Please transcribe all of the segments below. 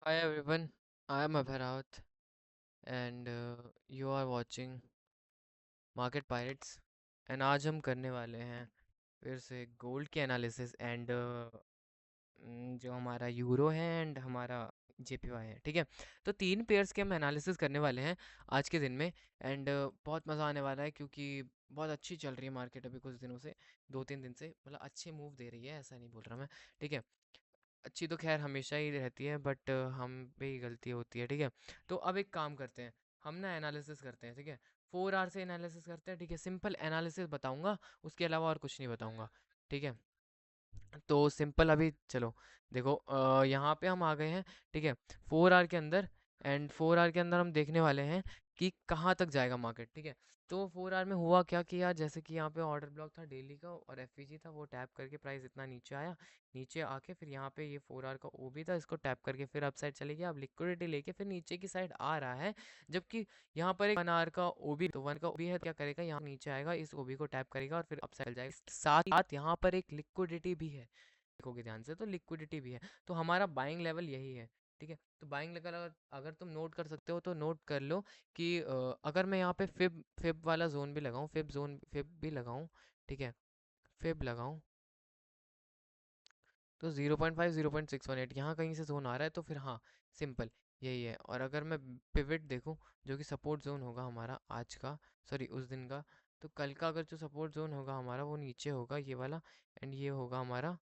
Hi everyone, I am Abharat and you are watching Market Pirates and आज हम करने वाले हैं फिर से गोल्ड की एनालिसिस एंड जो हमारा यूरो है एंड हमारा जेपीवाई है। ठीक है, तो तीन पेयर्स के हम एनालिसिस करने वाले हैं आज के दिन में एंड बहुत मज़ा आने वाला है क्योंकि बहुत अच्छी चल रही है मार्केट अभी कुछ दिनों से, 2-3 दिन से मतलब अच्छे मूव दे रही है, ऐसा नहीं बोल रहा मैं। ठीक है, अच्छी तो खैर हमेशा ही रहती है बट हम पे ही गलती होती है। ठीक है, तो अब एक काम करते हैं, हम ना एनालिसिस करते हैं। ठीक है, 4 आवर से एनालिसिस करते हैं। ठीक है, सिंपल एनालिसिस बताऊंगा, उसके अलावा और कुछ नहीं बताऊंगा। ठीक है, तो सिंपल अभी चलो देखो, यहाँ पे हम आ गए हैं। ठीक है, 4 आवर के अंदर एंड 4 आवर के अंदर हम देखने वाले हैं कि कहाँ तक जाएगा मार्केट। ठीक है, तो 4 आवर में हुआ क्या कि यार जैसे कि यहाँ पे ऑर्डर ब्लॉक था डेली का और एफवीजी था, वो टैप करके प्राइस इतना नीचे आया, नीचे आके फिर यहाँ पे ये 4 आवर का ओबी था, इसको टैप करके फिर अप साइड चले गया, अब लिक्विडिटी लेके फिर नीचे की साइड आ रहा है। जबकि यहाँ पर एक 1 आवर का ओबी, तो 1 का ओबी है, क्या करेगा यहाँ नीचे आएगा, इस ओबी को टैप करेगा और फिर अप साइड जाएगा। साथ ही साथ यहाँ पर एक लिक्विडिटी भी है, देखोगे ध्यान से तो लिक्विडिटी भी है। तो हमारा बाइंग लेवल यही है। ठीक है, तो बाइंग लेवल अगर अगर तुम नोट कर सकते हो तो नोट कर लो कि अगर मैं यहाँ पे फिब फिब वाला जोन भी लगाऊं, फिब भी लगाऊं। ठीक है, फिब लगाऊं तो 0.5 0.618 यहाँ कहीं से जोन आ रहा है, तो फिर हाँ, सिंपल यही है। और अगर मैं पिवट देखूं जो कि सपोर्ट जोन होगा हमारा आज का, सॉरी उस दिन का, तो कल का अगर जो सपोर्ट जोन होगा हमारा वो नीचे होगा ये वाला, एंड ये होगा हमारा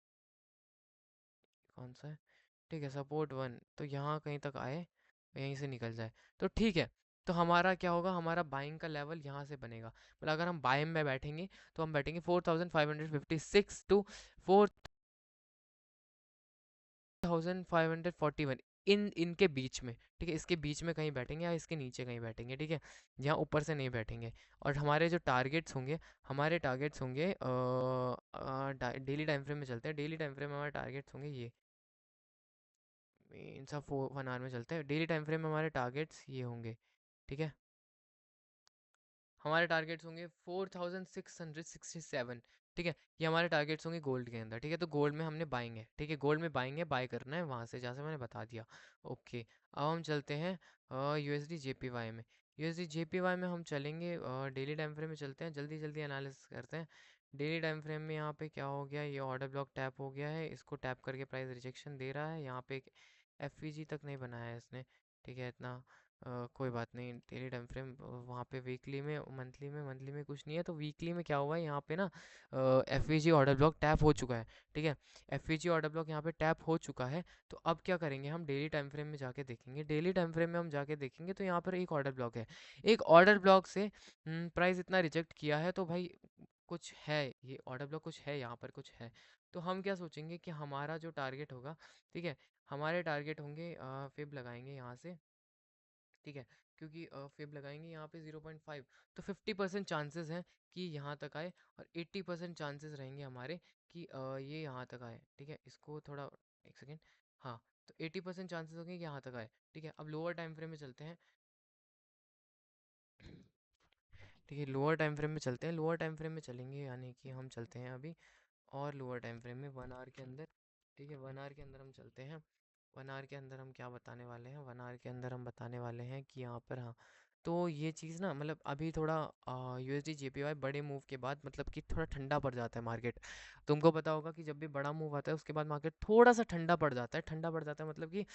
कौन सा है, ठीक है सपोर्ट 1, तो यहाँ कहीं तक आए, यहीं से निकल जाए तो ठीक है। तो हमारा क्या होगा, हमारा बाइंग का लेवल यहाँ से बनेगा, मतलब अगर हम बाइंग में बैठेंगे तो हम बैठेंगे 4556 टू 4541, इन इनके बीच में। ठीक है, इसके बीच में कहीं बैठेंगे या इसके नीचे कहीं बैठेंगे। ठीक है, यहाँ ऊपर से नहीं बैठेंगे। और हमारे जो टारगेट्स होंगे, हमारे टारगेट्स होंगे डेली टाइम फ्रेम में चलते हैं, डेली टाइम फ्रेम में हमारे टारगेट्स होंगे ये, इन सब 1 आवर में चलते हैं। डेली टाइम फ्रेम में हमारे टारगेट्स ये होंगे। ठीक है, हमारे टारगेट्स होंगे 4667। ठीक है, ये हमारे टारगेट्स होंगे गोल्ड के अंदर। ठीक है, तो गोल्ड में हमने बाइंग है। ठीक है, गोल्ड में बाइंग है, बाय करना है वहाँ से जहाँ से मैंने बता दिया। ओके, अब हम चलते हैं यूएसडी जेपीवाई में। यूएसडी जेपीवाई में हम चलेंगे, डेली टाइम फ्रेम में चलते हैं, जल्दी जल्दी एनालिसिस करते हैं। डेली टाइम फ्रेम में यहाँ पे क्या हो गया, ये ऑर्डर ब्लॉक टैप हो गया है, इसको टैप करके प्राइस रिजेक्शन दे रहा है। यहाँ पे एक एफवीजी तक नहीं बनाया है इसने। ठीक है, इतना कोई बात नहीं। डेली टाइम फ्रेम वहाँ पे, वीकली में, मंथली में कुछ नहीं है, तो वीकली में क्या हुआ है यहाँ पे ना, F we ji order block tap हो चुका है। ठीक है, F we ji order block यहाँ पे टैप हो चुका है। तो अब क्या करेंगे, हम डेली टाइम फ्रेम में जाके देखेंगे। डेली टाइम फ्रेम में हम जाके देखेंगे तो यहाँ पर एक ऑर्डर ब्लॉक है, एक ऑर्डर ब्लॉक से प्राइस इतना रिजेक्ट किया है, तो भाई कुछ है, ये ऑर्डर ब्लॉक कुछ है, यहाँ पर कुछ है। तो हम क्या सोचेंगे कि हमारा जो टारगेट होगा, ठीक है, हमारे टारगेट होंगे, फिब लगाएंगे यहाँ से। ठीक है, क्योंकि फेब लगाएंगे यहाँ पे 0.5, तो 50% चांसेस हैं कि यहाँ तक आए, और 80% चांसेस रहेंगे हमारे कि ये यहाँ तक आए। ठीक है, इसको थोड़ा, एक सेकेंड, हाँ, तो 80% चांसेस होंगे कि यहाँ तक आए। ठीक है, अब लोअर टाइम फ्रेम में चलते हैं। ठीक है, लोअर टाइम फ्रेम में चलते हैं, लोअर टाइम फ्रेम में चलेंगे, यानी कि हम चलते हैं अभी और लोअर टाइम फ्रेम में 1 आवर के अंदर। ठीक है, 1 आवर के अंदर हम चलते हैं। 1 आवर के अंदर हम क्या बताने वाले हैं, 1 आवर के अंदर हम बताने वाले हैं कि यहाँ पर, हाँ, तो ये चीज़ ना, मतलब अभी थोड़ा यूएसडी जेपीवाई बड़े मूव के बाद मतलब कि थोड़ा ठंडा पड़ जाता है मार्केट। तुमको पता होगा कि जब भी बड़ा मूव आता है उसके बाद मार्केट थोड़ा सा ठंडा पड़ जाता है, ठंडा पड़ जाता है मतलब कि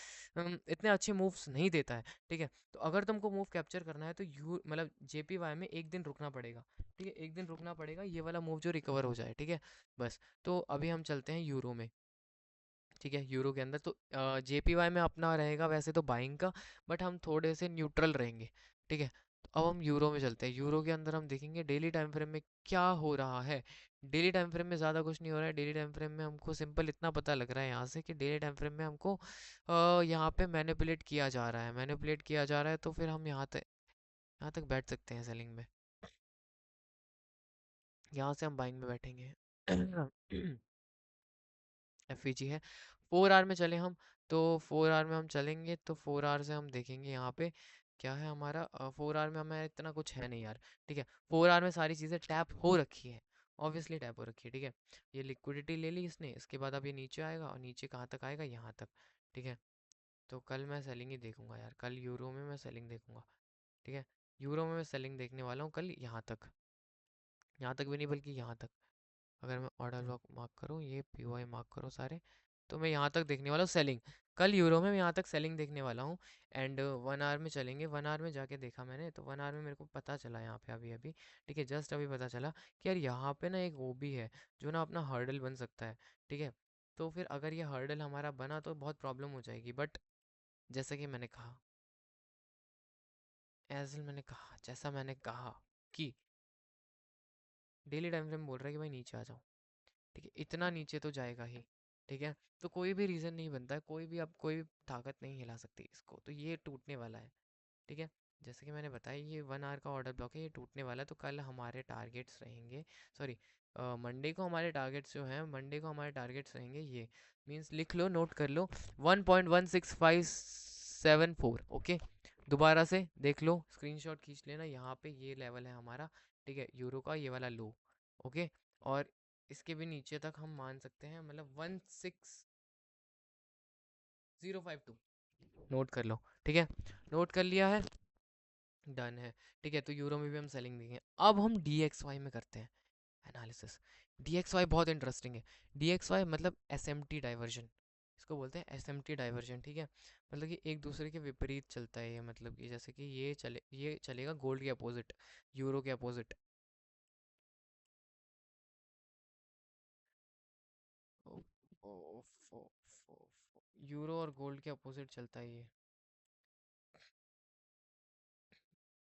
इतने अच्छे मूव्स नहीं देता है। ठीक है, तो अगर तुमको मूव कैप्चर करना है तो यू मतलब जेपीवाई में एक दिन रुकना पड़ेगा। ठीक है, एक दिन रुकना पड़ेगा, ये वाला मूव जो रिकवर हो जाए। ठीक है, बस। तो अभी हम चलते हैं यूरो में। ठीक है, यूरो के अंदर तो जेपीवाई में अपना रहेगा वैसे तो बाइंग का, बट हम थोड़े से न्यूट्रल रहेंगे। ठीक है, तो अब हम यूरो में चलते हैं। यूरो के अंदर हम देखेंगे डेली टाइम फ्रेम में क्या हो रहा है। डेली टाइम फ्रेम में ज़्यादा कुछ नहीं हो रहा है। डेली टाइम फ्रेम में हमको सिंपल इतना पता लग रहा है यहाँ से कि डेली टाइम फ्रेम में हमको यहाँ पे मैनिपुलेट किया जा रहा है, मैनिपुलेट किया जा रहा है, तो फिर हम यहाँ तक बैठ सकते हैं सेलिंग में। यहाँ से हम बाइंग में बैठेंगे। एफ है। 4 आवर में चले हम, तो 4 आवर में हम चलेंगे तो 4 आवर से हम देखेंगे यहाँ पे क्या है हमारा। 4 आवर में हमें इतना कुछ है नहीं यार। ठीक है, 4 आवर में सारी चीज़ें टैप हो रखी है, ऑब्वियसली टैप हो रखी है। ठीक है, ये लिक्विडिटी ले ली इसने, इसके बाद अब ये नीचे आएगा, और नीचे कहाँ तक आएगा, यहाँ तक। ठीक है, तो कल मैं सेलिंग ही देखूंगा यार, कल यूरो में मैं सेलिंग देखूंगा। ठीक है, यूरो में मैं सेलिंग देखने वाला हूँ कल, यहाँ तक, यहाँ तक भी नहीं बल्कि यहाँ तक। अगर मैं ऑर्डर ब्लॉक मार्क करूँ, ये पीओआई मार्क करो सारे, तो मैं यहाँ तक देखने वाला हूँ सेलिंग। कल यूरो में मैं यहाँ तक सेलिंग देखने वाला हूँ। एंड 1 आवर में चलेंगे, 1 आवर में जाके देखा मैंने, तो 1 आवर में मेरे को पता चला यहाँ पे अभी अभी, ठीक है, जस्ट अभी पता चला कि यार यहाँ पे ना एक वो भी है जो ना अपना हर्डल बन सकता है। ठीक है, तो फिर अगर ये हर्डल हमारा बना तो बहुत प्रॉब्लम हो जाएगी, बट जैसे कि मैंने कहा, मैंने कहा, जैसा मैंने कहा कि डेली टाइम फ्रेम बोल रहा है कि भाई नीचे आ जाओ। ठीक है, इतना नीचे तो जाएगा ही। ठीक है, तो कोई भी रीज़न नहीं बनता है, कोई भी, अब कोई भी ताकत नहीं हिला सकती इसको, तो ये टूटने वाला है। ठीक है, जैसे कि मैंने बताया ये 1 आवर का ऑर्डर ब्लॉक है, ये टूटने वाला है। तो कल हमारे टारगेट्स रहेंगे, सॉरी, मंडे को हमारे टारगेट्स जो हैं, मंडे को हमारे टारगेट्स रहेंगे ये, मीन्स लिख लो, नोट कर लो, 1.16574। ओके, दोबारा से देख लो, स्क्रीनशॉट खींच लेना, यहाँ पे ये लेवल है हमारा। ठीक है, यूरो का ये वाला लो। ओके, और इसके भी नीचे तक हम मान सकते हैं, मतलब 16052, नोट कर लो। ठीक है, नोट कर लिया है, डन है। ठीक है, तो यूरो में भी हम सेलिंग देंगे। अब हम डी एक्स वाई में करते हैं एनालिसिस। डी एक्स वाई बहुत इंटरेस्टिंग है। डी एक्स वाई मतलब एस एम टी डाइवर्जन, इसको बोलते हैं एस एम टी डाइवर्जन। ठीक है, मतलब कि एक दूसरे के विपरीत चलता है ये, मतलब कि जैसे कि ये चलेगा गोल्ड के अपोजिट, यूरो के अपोजिट। यूरो और गोल्ड के अपोजिट चलता है ये।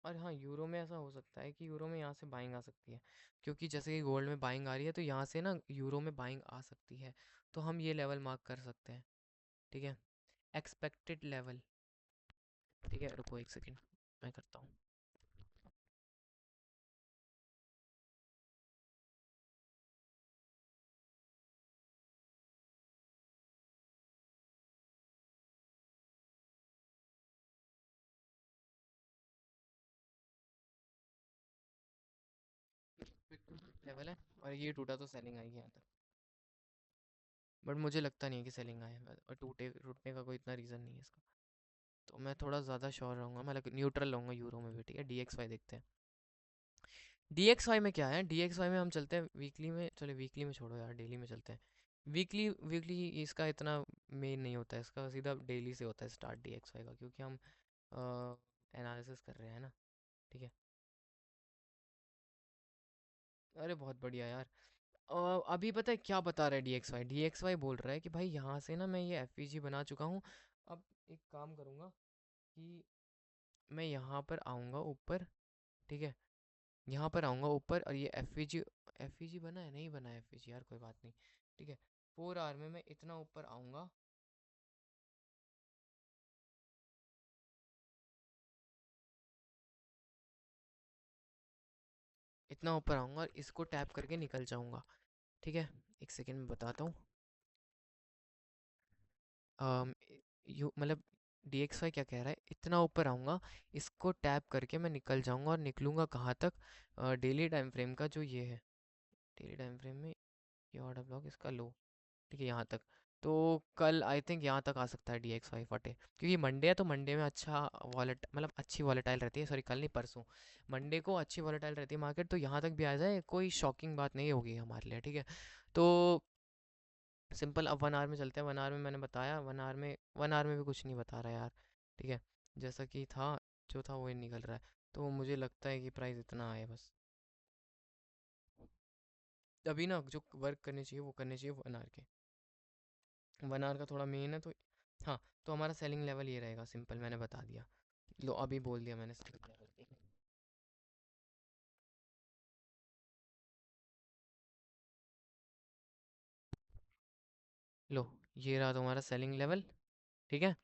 और हाँ, यूरो में ऐसा हो सकता है कि यूरो में यहाँ से बाइंग आ सकती है, क्योंकि जैसे कि गोल्ड में बाइंग आ रही है, तो यहाँ से ना यूरो में बाइंग आ सकती है। तो हम ये लेवल मार्क कर सकते हैं। ठीक है, एक्सपेक्टेड लेवल। ठीक है, रुको एक सेकेंड, मैं करता हूँ। लेवल है, और ये टूटा तो सेलिंग आएगी यहाँ तक, बट मुझे लगता नहीं है कि सेलिंग आए, और टूटने का कोई इतना रीज़न नहीं है इसका। तो मैं थोड़ा ज़्यादा श्योर रहूँगा, मतलब न्यूट्रल रहूँगा यूरो में भी। ठीक है, डी एक्स वाई देखते हैं। डी एक्स वाई में क्या है, डी एक्स वाई में हम चलते हैं वीकली में, चले वीकली में छोड़ो यार, डेली में चलते हैं। वीकली, वीकली इसका इतना मेन नहीं होता है, इसका सीधा डेली से होता है स्टार्ट डी एक्स वाई का, क्योंकि हम एनालिसिस कर रहे हैं ना। ठीक है, अरे बहुत बढ़िया यार। अभी पता है क्या बता रहा है डी एक्स वाई बोल रहा है कि भाई यहाँ से ना मैं ये एफ वी जी बना चुका हूँ। अब एक काम करूँगा कि मैं यहाँ पर आऊँगा ऊपर। ठीक है, यहाँ पर आऊँगा ऊपर, और ये एफ वी जी बना है, नहीं बना है एफ वी जी यार, कोई बात नहीं। ठीक है, 4 आवर में मैं इतना ऊपर आऊँगा, इतना ऊपर आऊँगा और इसको टैप करके निकल जाऊँगा। ठीक है, एक सेकेंड में बताता हूँ। अम, यू मतलब डी एक्स वाई क्या कह रहा है, इतना ऊपर आऊँगा, इसको टैप करके मैं निकल जाऊँगा, और निकलूँगा कहाँ तक, डेली टाइम फ्रेम का जो ये है, डेली टाइम फ्रेम में ये ऑर्डर ब्लॉक इसका लो। ठीक है, यहाँ तक। तो कल आई थिंक यहाँ तक आ सकता है डी एक्स वाई फटे, क्योंकि मंडे है, तो मंडे में अच्छा वॉलेट, मतलब अच्छी वॉलेटाइल रहती है, सॉरी कल नहीं परसों, मंडे को अच्छी वॉलेटाइल रहती है मार्केट, तो यहाँ तक भी आ जाए कोई शॉकिंग बात नहीं होगी हमारे लिए। ठीक है, तो सिंपल, अब 1 आवर में चलते हैं। 1 आवर में मैंने बताया, 1 आवर में भी कुछ नहीं बता रहा यार। ठीक है, जैसा कि था, जो था वही निकल रहा है। तो मुझे लगता है कि प्राइस इतना आए बस। अभी ना जो वर्क करने चाहिए वो करने चाहिए 1 आवर के, 1 आवर का थोड़ा मेन है तो। हाँ, तो हमारा सेलिंग लेवल ये रहेगा, सिंपल मैंने बता दिया। लो, अभी बोल दिया मैंने सेलिंग लेवल। लो, ये रहा तुम्हारा सेलिंग लेवल। ठीक है,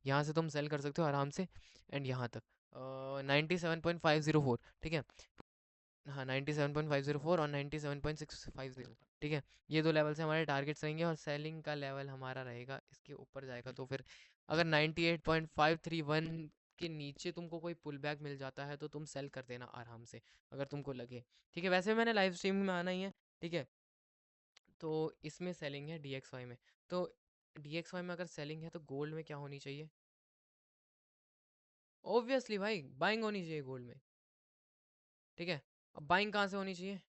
यहाँ से तुम सेल कर सकते हो आराम से, एंड यहाँ तक 97.504। ठीक है, हाँ, 97.504 और 97.650। ठीक है, ये दो लेवल से हमारे टारगेट्स रहेंगे, और सेलिंग का लेवल हमारा रहेगा इसके ऊपर जाएगा, तो फिर अगर 98.531 के नीचे तुमको कोई पुल बैक मिल जाता है तो तुम सेल कर देना आराम से, अगर तुमको लगे। ठीक है, वैसे मैंने लाइव स्ट्रीम में आना ही है। ठीक है, तो इसमें सेलिंग है डी एक्स वाई में। तो डी एक्स वाई में अगर सेलिंग है तो गोल्ड में क्या होनी चाहिए, ऑब्वियसली भाई बाइंग होनी चाहिए गोल्ड में। ठीक है, अब बाइंग कहाँ से होनी चाहिए?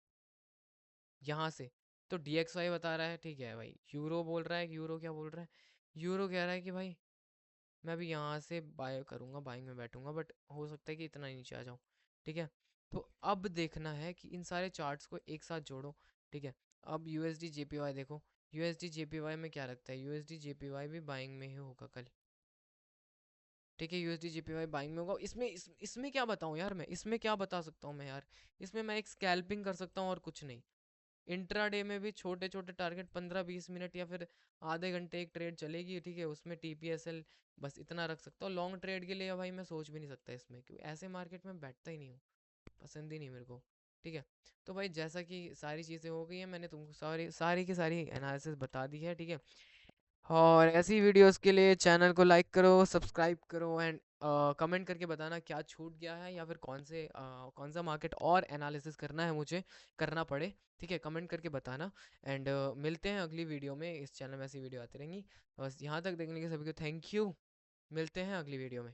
यहाँ से। तो DXY बता रहा है, ठीक है भाई, यूरो बोल रहा है, यूरो क्या बोल रहा है? यूरो कह रहा है कि भाई मैं अभी यहाँ से बाय करूँगा, बाइंग में बैठूंगा, बट हो सकता है कि इतना ही नीचे आ जाऊँ। ठीक है, तो अब देखना है कि इन सारे चार्ट्स को एक साथ जोड़ो। ठीक है, अब USD JPY देखो। USD JPY में क्या लगता है? USD JPY भी बाइंग में ही होगा कल। ठीक है, USD JPY बाइंग में होगा। इसमें क्या बताऊँ यार, मैं इसमें क्या बता सकता हूँ मैं यार? इसमें मैं एक स्कैल्पिंग कर सकता हूँ और कुछ नहीं। इंट्राडे में भी छोटे छोटे टारगेट 15-20 मिनट या फिर आधे घंटे एक ट्रेड चलेगी, ठीक है, उसमें TPSL बस इतना रख सकता हूँ। लॉन्ग ट्रेड के लिए भाई मैं सोच भी नहीं सकता इसमें, क्योंकि ऐसे मार्केट में बैठता ही नहीं हूँ, पसंद ही नहीं मेरे को। ठीक है, तो भाई जैसा कि सारी चीज़ें हो गई हैं, मैंने तुमको सारी सारी की सारी एनालिसिस बता दी है। ठीक है, और ऐसी वीडियोस के लिए चैनल को लाइक करो, सब्सक्राइब करो, एंड कमेंट करके बताना क्या छूट गया है, या फिर कौन सा मार्केट और एनालिसिस करना है मुझे, करना पड़े। ठीक है, कमेंट करके बताना। एंड मिलते हैं अगली वीडियो में। इस चैनल में ऐसी वीडियो आती रहेंगी। बस यहाँ तक देखने के सभी को थैंक यू। मिलते हैं अगली वीडियो में।